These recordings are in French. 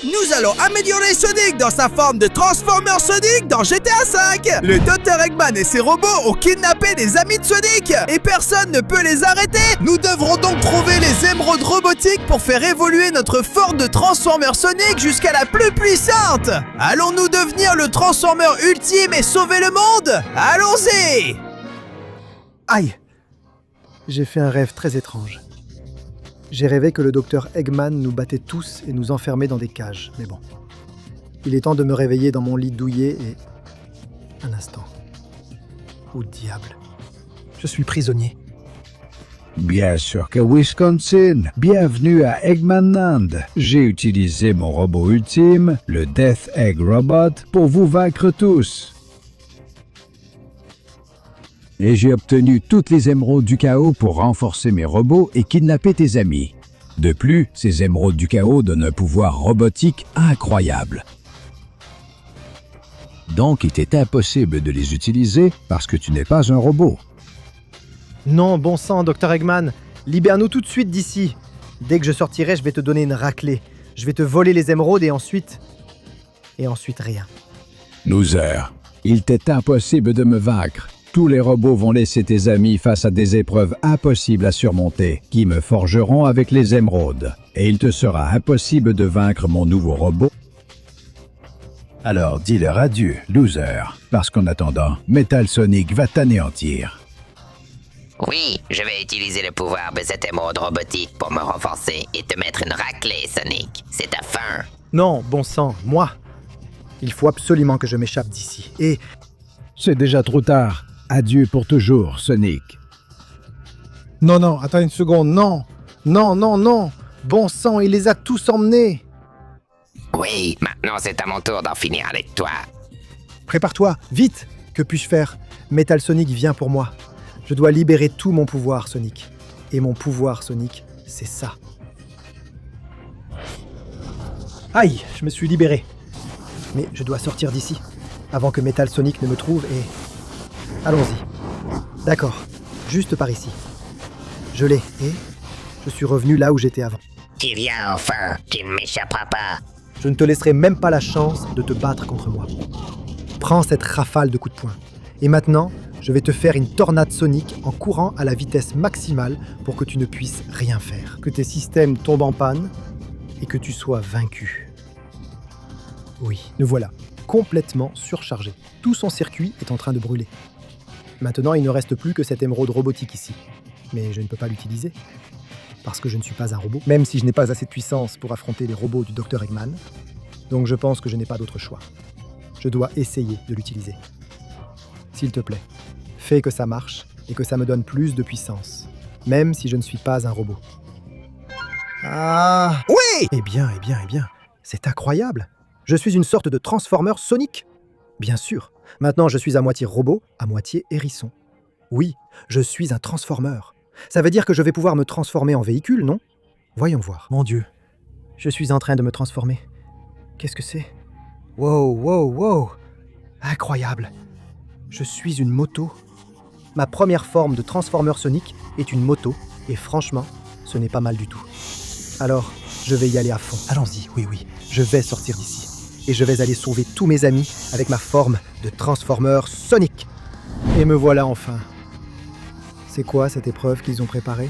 Nous allons améliorer Sonic dans sa forme de Transformer Sonic dans GTA V. Le Dr Eggman et ses robots ont kidnappé des amis de Sonic et personne ne peut les arrêter. Nous devrons donc trouver les émeraudes robotiques pour faire évoluer notre forme de Transformer Sonic jusqu'à la plus puissante. Allons-nous devenir le Transformer ultime et sauver le monde? Allons-y! Aïe! J'ai fait un rêve très étrange. J'ai rêvé que le docteur Eggman nous battait tous et nous enfermait dans des cages, mais bon. Il est temps de me réveiller dans mon lit douillet et... Un instant. Oh diable. Je suis prisonnier. Bien sûr que Wisconsin. Bienvenue à Eggmanland. J'ai utilisé mon robot ultime, le Death Egg Robot, pour vous vaincre tous. Et j'ai obtenu toutes les émeraudes du chaos pour renforcer mes robots et kidnapper tes amis. De plus, ces émeraudes du chaos donnent un pouvoir robotique incroyable. Donc, il t'est impossible de les utiliser parce que tu n'es pas un robot. Non, bon sang, docteur Eggman. Libère-nous tout de suite d'ici. Dès que je sortirai, je vais te donner une raclée. Je vais te voler les émeraudes et ensuite... rien. Loser, il t'est impossible de me vaincre. Tous les robots vont laisser tes amis face à des épreuves impossibles à surmonter, qui me forgeront avec les émeraudes. Et il te sera impossible de vaincre mon nouveau robot. Alors dis-leur adieu, loser, parce qu'en attendant, Metal Sonic va t'anéantir. Oui, je vais utiliser le pouvoir de cette émeraude robotique pour me renforcer et te mettre une raclée, Sonic. C'est ta fin. Non, bon sang, moi. Il faut absolument que je m'échappe d'ici. Et... C'est déjà trop tard. Adieu pour toujours, Sonic. Non, attends une seconde, non. Non. Bon sang, il les a tous emmenés. Oui, maintenant c'est à mon tour d'en finir avec toi. Prépare-toi, vite. Que puis-je faire? Metal Sonic vient pour moi. Je dois libérer tout mon pouvoir, Sonic. Et mon pouvoir, Sonic, c'est ça. Aïe, je me suis libéré. Mais je dois sortir d'ici, avant que Metal Sonic ne me trouve et... Allons-y. D'accord, juste par ici. Je l'ai, et je suis revenu là où j'étais avant. Tu viens enfin, tu ne m'échapperas pas. Je ne te laisserai même pas la chance de te battre contre moi. Prends cette rafale de coups de poing. Et maintenant, je vais te faire une tornade sonique en courant à la vitesse maximale pour que tu ne puisses rien faire. Que tes systèmes tombent en panne et que tu sois vaincu. Oui, nous voilà, complètement surchargé. Tout son circuit est en train de brûler. Maintenant, il ne reste plus que cette émeraude robotique ici. Mais je ne peux pas l'utiliser, parce que je ne suis pas un robot, même si je n'ai pas assez de puissance pour affronter les robots du Dr Eggman. Donc je pense que je n'ai pas d'autre choix. Je dois essayer de l'utiliser. S'il te plaît, fais que ça marche et que ça me donne plus de puissance, même si je ne suis pas un robot. Ah! Oui! Eh bien, c'est incroyable! Je suis une sorte de Transformer Sonic! Bien sûr, maintenant je suis à moitié robot, à moitié hérisson. Oui, je suis un Transformer. Ça veut dire que je vais pouvoir me transformer en véhicule, non? Voyons voir. Mon Dieu, je suis en train de me transformer. Qu'est-ce que c'est? Wow! Incroyable! Je suis une moto. Ma première forme de Transformer Sonic est une moto, et franchement, ce n'est pas mal du tout. Alors, je vais y aller à fond. Allons-y, oui, je vais sortir d'ici. Et je vais aller sauver tous mes amis avec ma forme de Transformer Sonic. Et me voilà enfin. C'est quoi cette épreuve qu'ils ont préparée?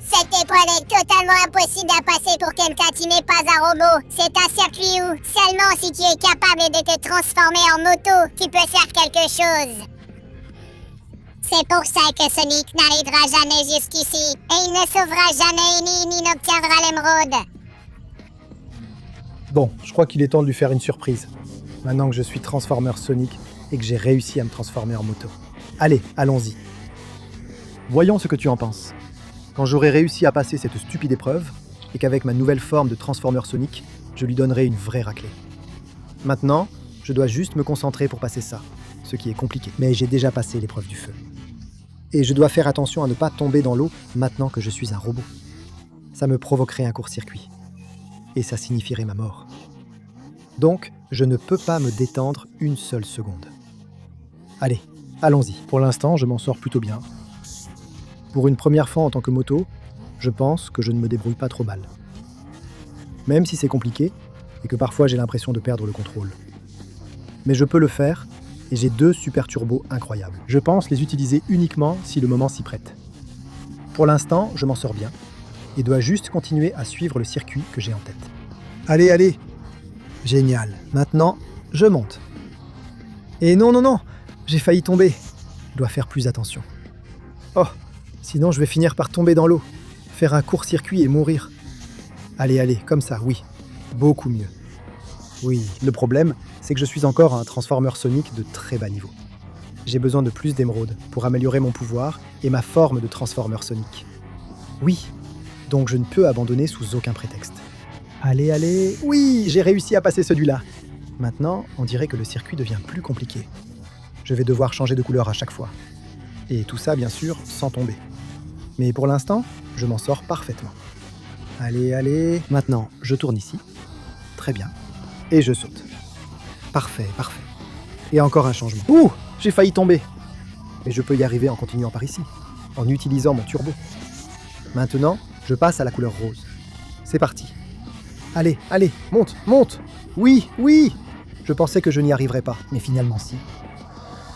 Cette épreuve est totalement impossible à passer pour quelqu'un qui n'est pas un robot. C'est un circuit où, seulement si tu es capable de te transformer en moto, tu peux faire quelque chose. C'est pour ça que Sonic n'arrivera jamais jusqu'ici. Et il ne sauvera jamais ni n'obtiendra l'émeraude. Bon, je crois qu'il est temps de lui faire une surprise. Maintenant que je suis Transformer Sonic et que j'ai réussi à me transformer en moto. Allez, allons-y. Voyons ce que tu en penses. Quand j'aurai réussi à passer cette stupide épreuve, et qu'avec ma nouvelle forme de Transformer Sonic, je lui donnerai une vraie raclée. Maintenant, je dois juste me concentrer pour passer ça, ce qui est compliqué. Mais j'ai déjà passé l'épreuve du feu. Et je dois faire attention à ne pas tomber dans l'eau maintenant que je suis un robot. Ça me provoquerait un court-circuit. Et ça signifierait ma mort. Donc, je ne peux pas me détendre une seule seconde. Allez, allons-y. Pour l'instant, je m'en sors plutôt bien. Pour une première fois en tant que moto, je pense que je ne me débrouille pas trop mal. même si c'est compliqué et que parfois j'ai l'impression de perdre le contrôle. Mais je peux le faire et j'ai 2 super turbos incroyables. Je pense les utiliser uniquement si le moment s'y prête. Pour l'instant, je m'en sors bien et dois juste continuer à suivre le circuit que j'ai en tête. Allez, allez! Génial. Maintenant, je monte. Et non, j'ai failli tomber. Je dois faire plus attention. Oh, sinon je vais finir par tomber dans l'eau, faire un court-circuit et mourir. Allez, comme ça, oui. Beaucoup mieux. Oui, le problème, c'est que je suis encore un Transformer Sonic de très bas niveau. J'ai besoin de plus d'émeraudes pour améliorer mon pouvoir et ma forme de Transformer Sonic. Oui, donc je ne peux abandonner sous aucun prétexte. Allez, oui, j'ai réussi à passer celui-là. Maintenant, on dirait que le circuit devient plus compliqué. Je vais devoir changer de couleur à chaque fois. Et tout ça, bien sûr, sans tomber. Mais pour l'instant, je m'en sors parfaitement. Allez, maintenant, je tourne ici. Très bien. Et je saute. Parfait. Et encore un changement. Ouh, j'ai failli tomber. Mais je peux y arriver en continuant par ici, en utilisant mon turbo. Maintenant, je passe à la couleur rose. C'est parti. Allez, monte. Oui. Je pensais que je n'y arriverais pas, mais finalement si.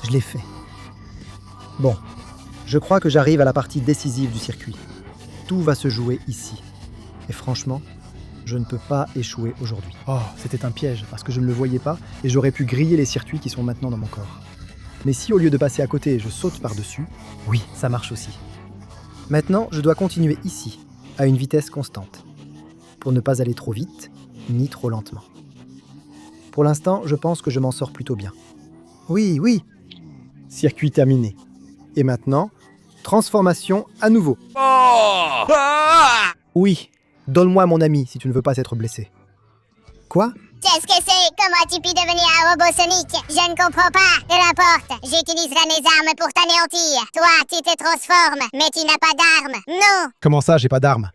Je l'ai fait. Bon, je crois que j'arrive à la partie décisive du circuit. Tout va se jouer ici. Et franchement, je ne peux pas échouer aujourd'hui. Oh, c'était un piège, parce que je ne le voyais pas, et j'aurais pu griller les circuits qui sont maintenant dans mon corps. Mais si au lieu de passer à côté, je saute par-dessus, oui, ça marche aussi. Maintenant, je dois continuer ici, à une vitesse constante, pour ne pas aller trop vite, ni trop lentement. Pour l'instant, je pense que je m'en sors plutôt bien. Oui. Circuit terminé. Et maintenant, transformation à nouveau. Oui, donne-moi mon ami si tu ne veux pas être blessé. Quoi ? Qu'est-ce que c'est? Comment tu peux devenir un robot Sonic? Je ne comprends pas. Peu importe, j'utiliserai mes armes pour t'anéantir. Toi, tu te transformes, mais tu n'as pas d'armes. Non! Comment ça, j'ai pas d'armes ?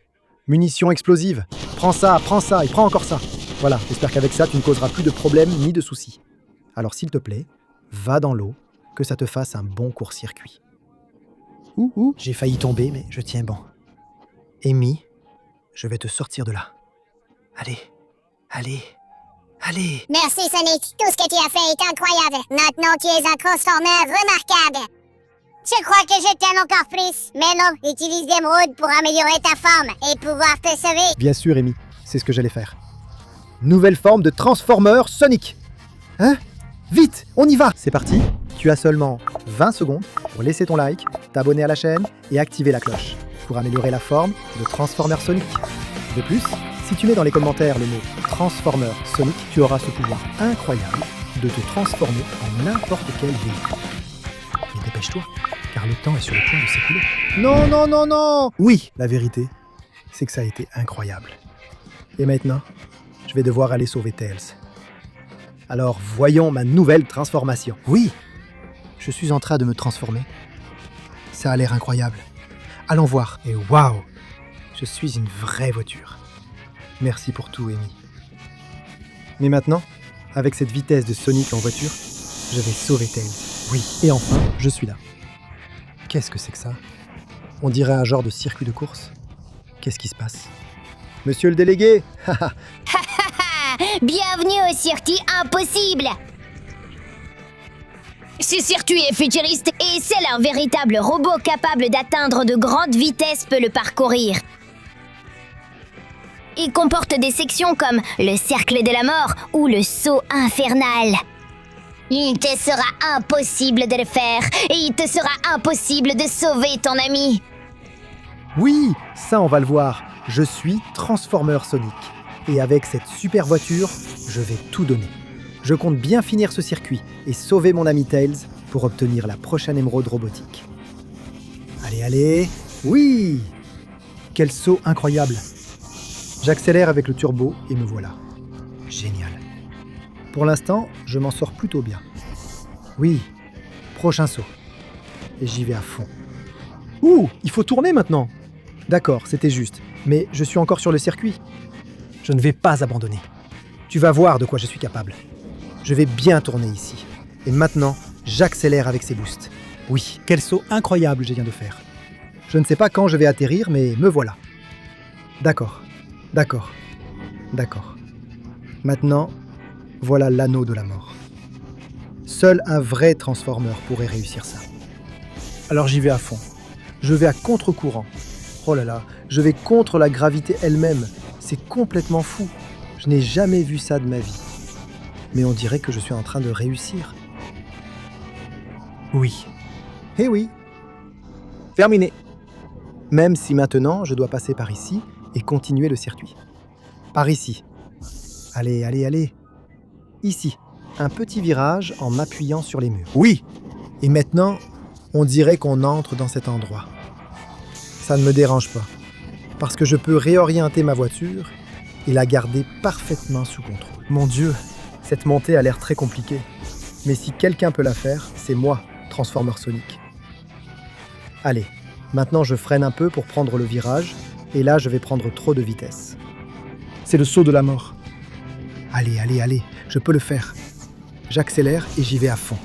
Munitions explosives. Prends ça, et prends encore ça. Voilà, j'espère qu'avec ça, tu ne causeras plus de problèmes ni de soucis. Alors s'il te plaît, va dans l'eau, que ça te fasse un bon court-circuit. Ouh, j'ai failli tomber, mais je tiens bon. Amy, je vais te sortir de là. Allez. Merci Sonic, tout ce que tu as fait est incroyable. Maintenant tu es un transformeur remarquable. Je crois que je t'aime encore plus. Mais non, utilise l'émeraude pour améliorer ta forme et pouvoir te sauver. Bien sûr, Amy, c'est ce que j'allais faire. Nouvelle forme de Transformer Sonic. Hein ? Vite, on y va. C'est parti. Tu as seulement 20 secondes pour laisser ton like, t'abonner à la chaîne et activer la cloche pour améliorer la forme de Transformer Sonic. De plus, si tu mets dans les commentaires le mot Transformer Sonic, tu auras ce pouvoir incroyable de te transformer en n'importe quel véhicule. Mais dépêche-toi, car le temps est sur le point de s'écouler. Non. Oui, la vérité, c'est que ça a été incroyable. Et maintenant, je vais devoir aller sauver Tails. Alors voyons ma nouvelle transformation. Oui, je suis en train de me transformer. Ça a l'air incroyable. Allons voir. Et waouh, je suis une vraie voiture. Merci pour tout, Amy. Mais maintenant, avec cette vitesse de Sonic en voiture, je vais sauver Tails. Oui, et enfin, je suis là. Qu'est-ce que c'est que ça ? On dirait un genre de circuit de course. Qu'est-ce qui se passe ? Monsieur le délégué, Bienvenue au circuit impossible. Ce circuit est futuriste et seul un véritable robot capable d'atteindre de grandes vitesses peut le parcourir. Il comporte des sections comme le cercle de la mort ou le saut infernal. Il te sera impossible de le faire et il te sera impossible de sauver ton ami. oui, ça on va le voir. Je suis Transformer Sonic. Et avec cette super voiture, je vais tout donner. Je compte bien finir ce circuit et sauver mon ami Tails pour obtenir la prochaine émeraude robotique. Allez, oui! Quel saut incroyable! J'accélère avec le turbo et me voilà. Génial. Pour l'instant, je m'en sors plutôt bien. Oui, prochain saut. Et j'y vais à fond. Ouh, il faut tourner maintenant! D'accord, c'était juste, mais je suis encore sur le circuit. Je ne vais pas abandonner. Tu vas voir de quoi je suis capable. Je vais bien tourner ici. Et maintenant, j'accélère avec ces boosts. Oui, quel saut incroyable je viens de faire. Je ne sais pas quand je vais atterrir, mais me voilà. D'accord. D'accord. Maintenant, voilà l'anneau de la mort. Seul un vrai Transformer pourrait réussir ça. Alors j'y vais à fond. Je vais à contre-courant. Oh là là, je vais contre la gravité elle-même. C'est complètement fou. Je n'ai jamais vu ça de ma vie. Mais on dirait que je suis en train de réussir. Oui. Eh oui. Terminé. Même si maintenant, je dois passer par ici et continuer le circuit. Par ici. Allez, allez, allez. Ici. Un petit virage en m'appuyant sur les murs. Oui. Et maintenant, on dirait qu'on entre dans cet endroit. Ça ne me dérange pas, parce que je peux réorienter ma voiture et la garder parfaitement sous contrôle. Mon Dieu, cette montée a l'air très compliquée. Mais si quelqu'un peut la faire, c'est moi, Transformer Sonic. Allez, maintenant je freine un peu pour prendre le virage, et là je vais prendre trop de vitesse. C'est le saut de la mort. Allez, allez, allez, je peux le faire. J'accélère et j'y vais à fond.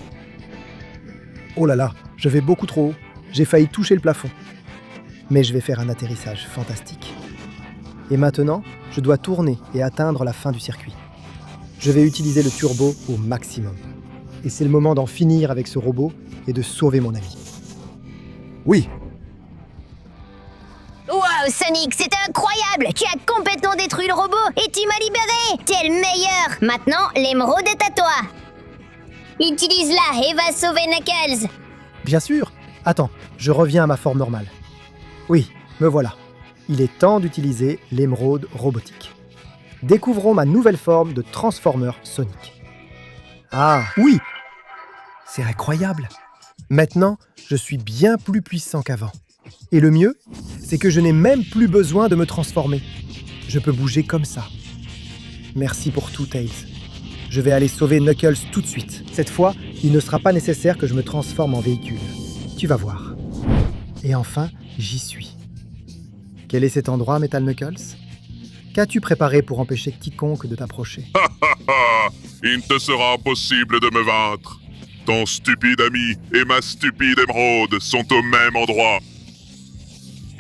Oh là là, je vais beaucoup trop haut. J'ai failli toucher le plafond. Mais je vais faire un atterrissage fantastique. Et maintenant, je dois tourner et atteindre la fin du circuit. Je vais utiliser le turbo au maximum. Et c'est le moment d'en finir avec ce robot et de sauver mon ami. Oui, Wow, Sonic, c'est incroyable! Tu as complètement détruit le robot et tu m'as libéré! T'es le meilleur! Maintenant, l'émeraude est à toi! Utilise-la et va sauver Knuckles! bien sûr. Attends, je reviens à ma forme normale. Oui, me voilà. Il est temps d'utiliser l'émeraude robotique. Découvrons ma nouvelle forme de Transformer Sonic. Ah, oui! C'est incroyable! Maintenant, je suis bien plus puissant qu'avant. Et le mieux, c'est que je n'ai même plus besoin de me transformer. Je peux bouger comme ça. Merci pour tout, Tails. Je vais aller sauver Knuckles tout de suite. Cette fois, il ne sera pas nécessaire que je me transforme en véhicule. Tu vas voir. Et enfin, j'y suis. Quel est cet endroit, Metal Knuckles? Qu'as-tu préparé pour empêcher quiconque de t'approcher? Il ne te sera impossible de me vaincre. Ton stupide ami et ma stupide émeraude sont au même endroit.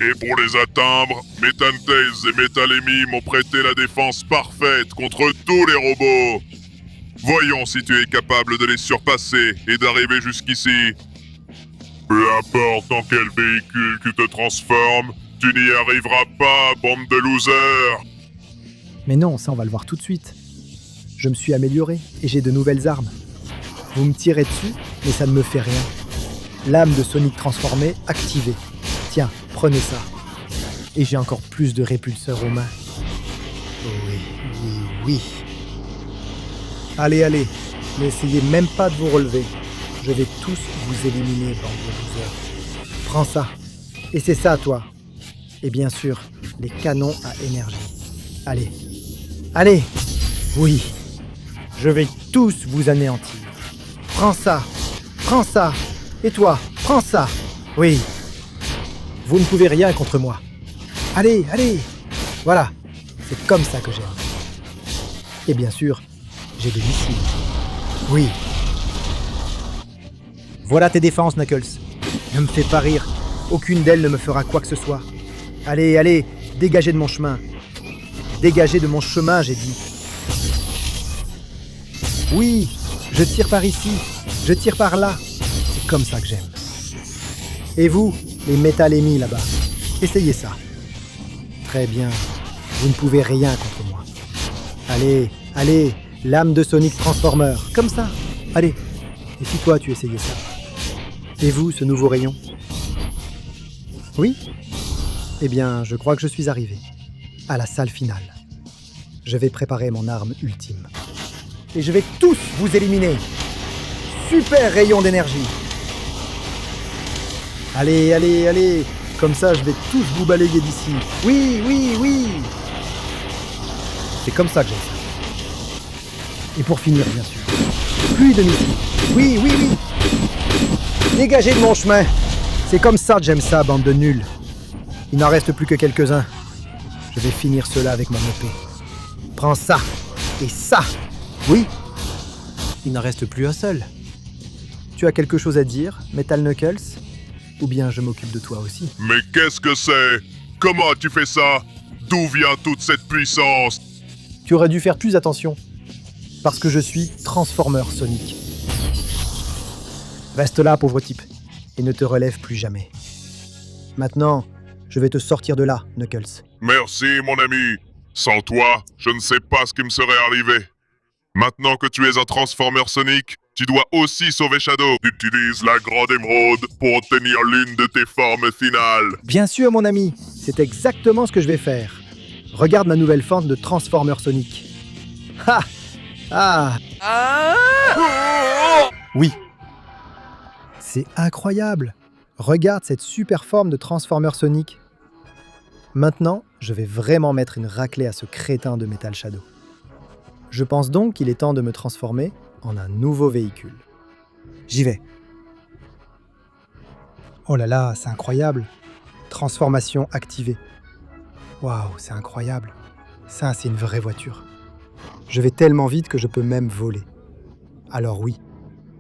Et pour les atteindre, Metal Tails et Metal Amy m'ont prêté la défense parfaite contre tous les robots. Voyons si tu es capable de les surpasser et d'arriver jusqu'ici. Peu importe dans quel véhicule tu te transformes, tu n'y arriveras pas, bande de losers. Mais non, ça on va le voir tout de suite. Je me suis amélioré et j'ai de nouvelles armes. Vous me tirez dessus, mais ça ne me fait rien. Lame de Sonic transformée activée. Tiens, prenez ça. Et j'ai encore plus de répulseurs aux mains. Oui, oui, oui. Allez, allez, n'essayez même pas de vous relever. Je vais tous vous éliminer, bande de losers. Prends ça. Et c'est ça, toi. Et bien sûr, les canons à énergie. Allez. Allez. Oui. Je vais tous vous anéantir. Prends ça. Prends ça. Et toi, prends ça. Oui. Vous ne pouvez rien contre moi. Allez, allez. Voilà. C'est comme ça que j'aime. Et bien sûr, j'ai des missiles. Oui. Voilà tes défenses, Knuckles. Ne me fais pas rire. Aucune d'elles ne me fera quoi que ce soit. Allez, allez, dégagez de mon chemin. Dégagez de mon chemin, j'ai dit. Oui, je tire par ici. Je tire par là. C'est comme ça que j'aime. Et vous, les Metal Amy là-bas, essayez ça. Très bien. Vous ne pouvez rien contre moi. Allez, allez, lame de Sonic Transformer. Comme ça. Allez. Et si toi, tu essayais ça? Et vous, ce nouveau rayon? Oui? Eh bien, je crois que je suis arrivé. À la salle finale. Je vais préparer mon arme ultime. Et je vais tous vous éliminer. Super rayon d'énergie. Allez, allez, allez. Comme ça, je vais tous vous balayer d'ici. Oui, oui, oui. C'est comme ça que j'aime ça. Et pour finir, bien sûr. Pluie de missiles. Oui, oui, oui. Dégagez de mon chemin. C'est comme ça que j'aime ça, bande de nuls. Il n'en reste plus que quelques-uns. Je vais finir cela avec mon épée. Prends ça. Et ça. Oui. Il n'en reste plus un seul. Tu as quelque chose à dire, Metal Knuckles? Ou bien je m'occupe de toi aussi? Mais qu'est-ce que c'est? Comment tu fais ça? D'où vient toute cette puissance? Tu aurais dû faire plus attention. Parce que je suis Transformer Sonic. Reste là, pauvre type, et ne te relève plus jamais. Maintenant, je vais te sortir de là, Knuckles. Merci, mon ami. Sans toi, je ne sais pas ce qui me serait arrivé. Maintenant que tu es un Transformer Sonic, tu dois aussi sauver Shadow. Utilise la grande émeraude pour obtenir l'une de tes formes finales. Bien sûr, mon ami, c'est exactement ce que je vais faire. Regarde ma nouvelle forme de Transformer Sonic. Ha! Ah! Oui. C'est incroyable. Regarde cette super forme de Transformer Sonic. Maintenant, je vais vraiment mettre une raclée à ce crétin de Metal Shadow. Je pense donc qu'il est temps de me transformer en un nouveau véhicule. J'y vais. Oh là là, c'est incroyable. Transformation activée. Waouh, c'est incroyable. Ça, c'est une vraie voiture. Je vais tellement vite que je peux même voler. Alors oui,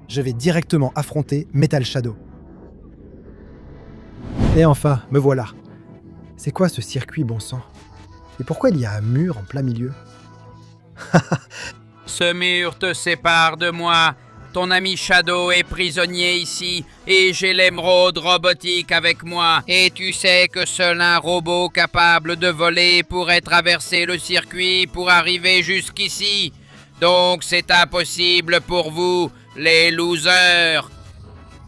je vais directement affronter Metal Shadow. Et enfin, me voilà. C'est quoi ce circuit, bon sang? Et pourquoi il y a un mur en plein milieu? Ce mur te sépare de moi. Ton ami Shadow est prisonnier ici et j'ai l'émeraude robotique avec moi. Et tu sais que seul un robot capable de voler pourrait traverser le circuit pour arriver jusqu'ici. Donc c'est impossible pour vous, les losers.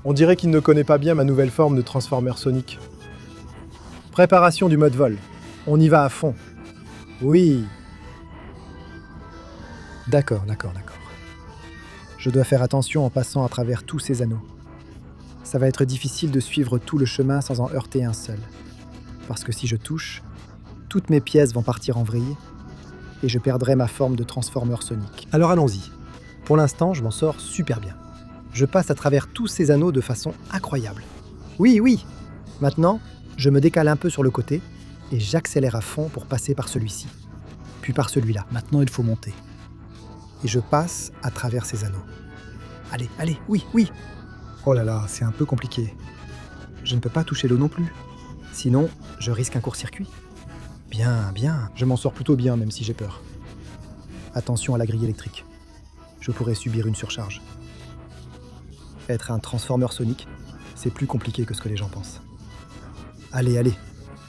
On dirait qu'il ne connaît pas bien ma nouvelle forme de Transformer Sonic. Préparation du mode vol. On y va à fond. Oui. D'accord. Je dois faire attention en passant à travers tous ces anneaux. Ça va être difficile de suivre tout le chemin sans en heurter un seul. Parce que si je touche, toutes mes pièces vont partir en vrille et je perdrai ma forme de Transformer Sonic. Alors allons-y. Pour l'instant, je m'en sors super bien. Je passe à travers tous ces anneaux de façon incroyable. Oui. Maintenant, je me décale un peu sur le côté et j'accélère à fond pour passer par celui-ci. Puis par celui-là. Maintenant, il faut monter. Et je passe à travers ces anneaux. Allez, oui. Oh là là, c'est un peu compliqué. Je ne peux pas toucher l'eau non plus. Sinon, je risque un court-circuit. Bien. Je m'en sors plutôt bien, même si j'ai peur. Attention à la grille électrique. Je pourrais subir une surcharge. Être un Transformer Sonic, c'est plus compliqué que ce que les gens pensent. Allez.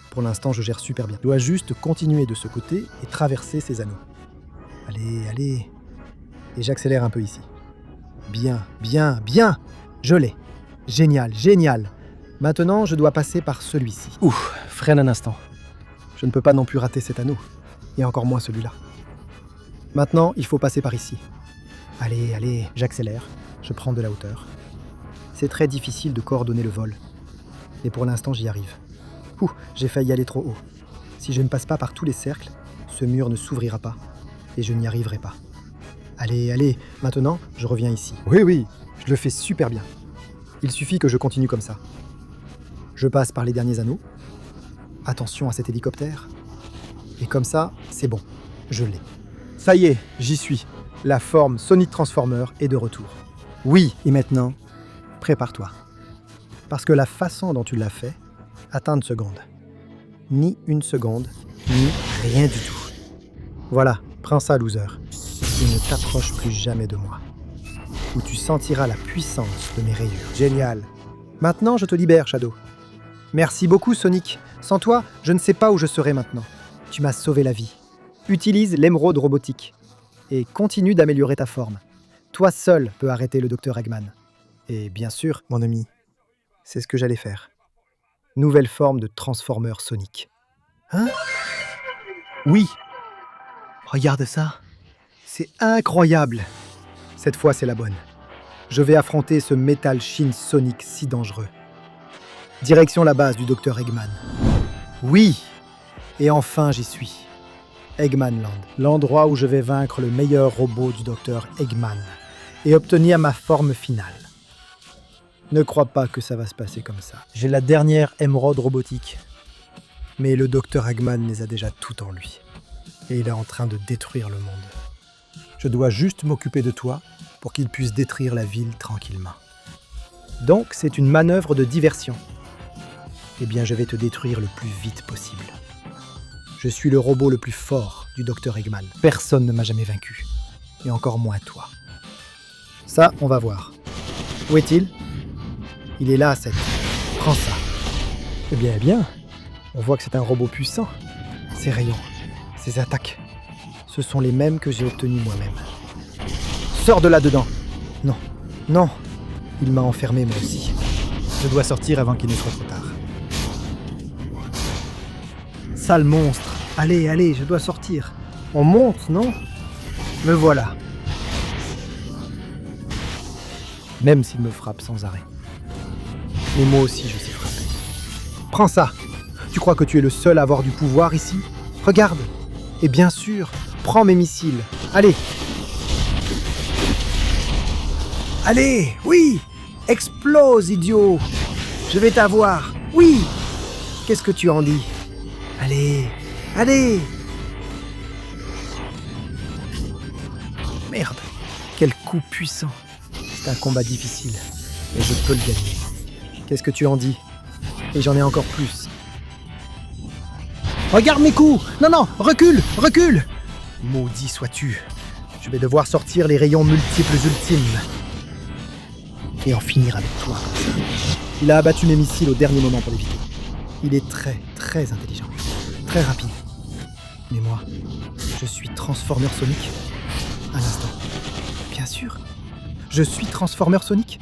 Pour l'instant, je gère super bien. Je dois juste continuer de ce côté et traverser ces anneaux. Allez. Et j'accélère un peu ici. Bien. Je l'ai. Génial. Maintenant, je dois passer par celui-ci. Ouf, freine un instant. Je ne peux pas non plus rater cet anneau. Et encore moins celui-là. Maintenant, il faut passer par ici. Allez, j'accélère. Je prends de la hauteur. C'est très difficile de coordonner le vol. Mais pour l'instant, j'y arrive. J'ai failli aller trop haut. Si je ne passe pas par tous les cercles, ce mur ne s'ouvrira pas. Et je n'y arriverai pas. Allez, maintenant, je reviens ici. Oui, je le fais super bien. Il suffit que je continue comme ça. Je passe par les derniers anneaux. Attention à cet hélicoptère. Et comme ça, c'est bon, je l'ai. Ça y est, j'y suis. La forme Sonic Transformer est de retour. Oui, et maintenant, prépare-toi. Parce que la façon dont tu l'as fait, attends une seconde. Ni une seconde, ni rien du tout. Voilà, prends ça, loser. Et ne t'approche plus jamais de moi. Ou tu sentiras la puissance de mes rayures. Génial. Maintenant, je te libère, Shadow. Merci beaucoup, Sonic. Sans toi, je ne sais pas où je serais maintenant. Tu m'as sauvé la vie. Utilise l'émeraude robotique. Et continue d'améliorer ta forme. Toi seul peux arrêter le Dr Eggman. Et bien sûr, mon ami, c'est ce que j'allais faire. Nouvelle forme de Transformer Sonic. Hein? Oui. Regarde ça. C'est incroyable. Cette fois, c'est la bonne. Je vais affronter ce Metal Shin Sonic si dangereux. Direction la base du Dr Eggman. Oui. Et enfin, j'y suis. Eggman Land, l'endroit où je vais vaincre le meilleur robot du Dr Eggman et obtenir ma forme finale. Ne crois pas que ça va se passer comme ça. J'ai la dernière émeraude robotique. Mais le Dr Eggman les a déjà toutes en lui. Et il est en train de détruire le monde. Je dois juste m'occuper de toi pour qu'il puisse détruire la ville tranquillement. Donc, c'est une manœuvre de diversion. Eh bien, je vais te détruire le plus vite possible. Je suis le robot le plus fort du Dr Eggman. Personne ne m'a jamais vaincu. Et encore moins toi. Ça, on va voir. Où est-il? Il est là, Seth. Prends ça. Eh bien. On voit que c'est un robot puissant. Ses rayons, ses attaques, ce sont les mêmes que j'ai obtenus moi-même. Sors de là-dedans! Non. Il m'a enfermé moi aussi. Je dois sortir avant qu'il ne soit trop tard. Sale monstre! Allez, je dois sortir. On monte, non? Me voilà. Même s'il me frappe sans arrêt. Mais moi aussi je sais frapper. Prends ça! Tu crois que tu es le seul à avoir du pouvoir ici? Regarde! Et bien sûr, prends mes missiles. Allez! Allez! Oui! Explose, idiot! Je vais t'avoir! Oui! Qu'est-ce que tu en dis? Allez! Merde! Quel coup puissant! C'est un combat difficile, mais je peux le gagner. Qu'est-ce que tu en dis? Et j'en ai encore plus. Regarde mes coups! Non, recule! Maudit sois-tu! Je vais devoir sortir les rayons multiples ultimes. Et en finir avec toi comme ça. Il a abattu mes missiles au dernier moment pour l'éviter. Il est très, très intelligent. Très rapide. Mais moi, je suis Transformer Sonic. Un instant. Bien sûr. Je suis Transformer Sonic.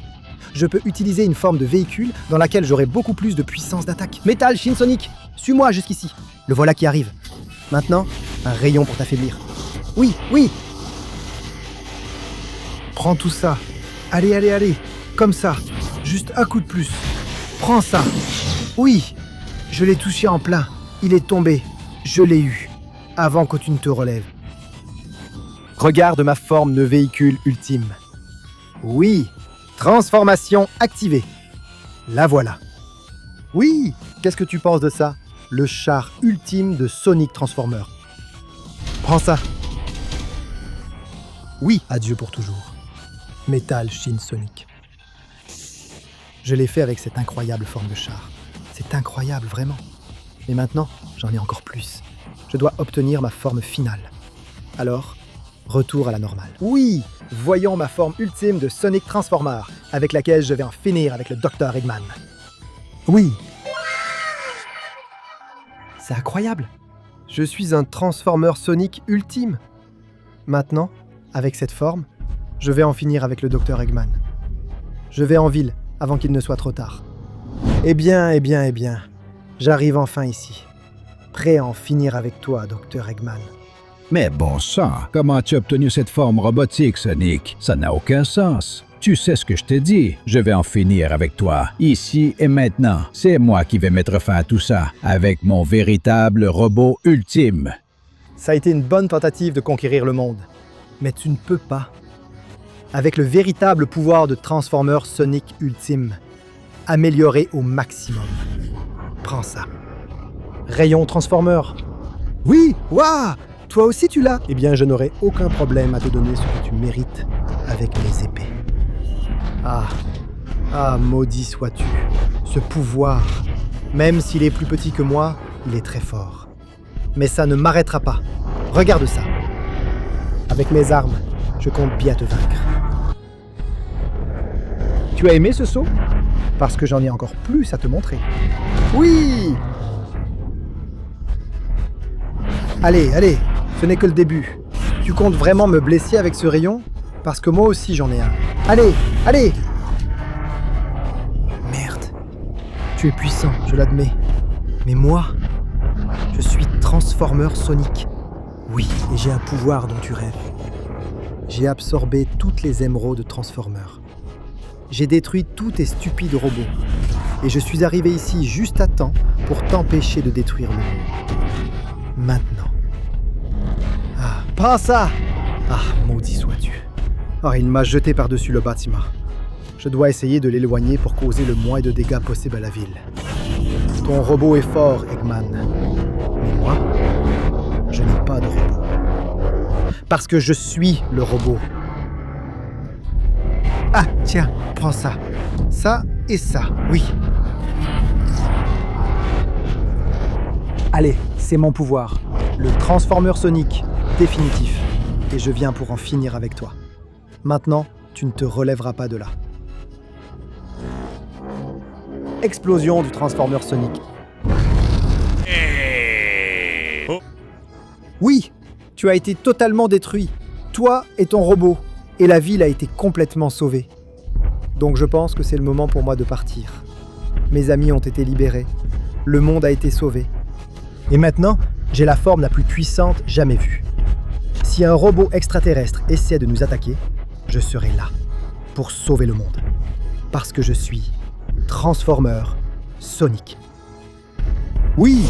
Je peux utiliser une forme de véhicule dans laquelle j'aurai beaucoup plus de puissance d'attaque. Metal Shin Sonic, suis-moi jusqu'ici. Le voilà qui arrive. Maintenant, un rayon pour t'affaiblir. Oui. Prends tout ça. Allez. Comme ça. Juste un coup de plus. Prends ça. Oui. Je l'ai touché en plein. Il est tombé. Je l'ai eu. Avant que tu ne te relèves. Regarde ma forme de véhicule ultime. Oui. Transformation activée. La voilà. Oui. Qu'est-ce que tu penses de ça? Le char ultime de Sonic Transformer. Prends ça. Oui, adieu pour toujours. Metal Shin Sonic. Je l'ai fait avec cette incroyable forme de char. C'est incroyable, vraiment. Mais maintenant, j'en ai encore plus. Je dois obtenir ma forme finale. Alors, retour à la normale. Oui, voyons ma forme ultime de Sonic Transformer, avec laquelle je vais en finir avec le Dr Eggman. Oui. C'est incroyable. Je suis un Transformer Sonic ultime. Maintenant, avec cette forme, je vais en finir avec le Dr Eggman. Je vais en ville avant qu'il ne soit trop tard. Eh bien. J'arrive enfin ici. Prêt à en finir avec toi, Dr Eggman. Mais bon sang, comment tu as obtenu cette forme robotique, Sonic? Ça n'a aucun sens. Tu sais ce que je t'ai dit. Je vais en finir avec toi, ici et maintenant. C'est moi qui vais mettre fin à tout ça, avec mon véritable robot ultime. Ça a été une bonne tentative de conquérir le monde. Mais tu ne peux pas. Avec le véritable pouvoir de Transformer Sonic ultime, amélioré au maximum. Prends ça. Rayon Transformer. Oui, waouh! Toi aussi tu l'as? Eh bien, je n'aurai aucun problème à te donner ce que tu mérites avec mes épées. Ah, maudit sois-tu. Ce pouvoir, même s'il est plus petit que moi, il est très fort. Mais ça ne m'arrêtera pas. Regarde ça. Avec mes armes, je compte bien te vaincre. Tu as aimé ce saut? Parce que j'en ai encore plus à te montrer. Oui! Allez, ce n'est que le début. Tu comptes vraiment me blesser avec ce rayon? Parce que moi aussi j'en ai un. Allez! Merde. Tu es puissant, je l'admets. Mais moi, je suis Transformer Sonic. Oui, et j'ai un pouvoir dont tu rêves. J'ai absorbé toutes les émeraudes de Transformer. J'ai détruit tous tes stupides robots. Et je suis arrivé ici juste à temps pour t'empêcher de détruire le monde. Maintenant. Prends ça! Maudit sois-tu. Il m'a jeté par-dessus le bâtiment. Je dois essayer de l'éloigner pour causer le moins de dégâts possible à la ville. Ton robot est fort, Eggman. Mais moi, je n'ai pas de robot. Parce que je suis le robot. Tiens, prends ça. Ça et ça, oui. Allez, c'est mon pouvoir. le Transformer Sonic définitif. Et je viens pour en finir avec toi. Maintenant, tu ne te relèveras pas de là. Explosion du Transformer Sonic. Oui, tu as été totalement détruit. Toi et ton robot. Et la ville a été complètement sauvée. Donc je pense que c'est le moment pour moi de partir. Mes amis ont été libérés. Le monde a été sauvé. Et maintenant, j'ai la forme la plus puissante jamais vue. Si un robot extraterrestre essaie de nous attaquer, je serai là pour sauver le monde. Parce que je suis Transformer Sonic. Oui!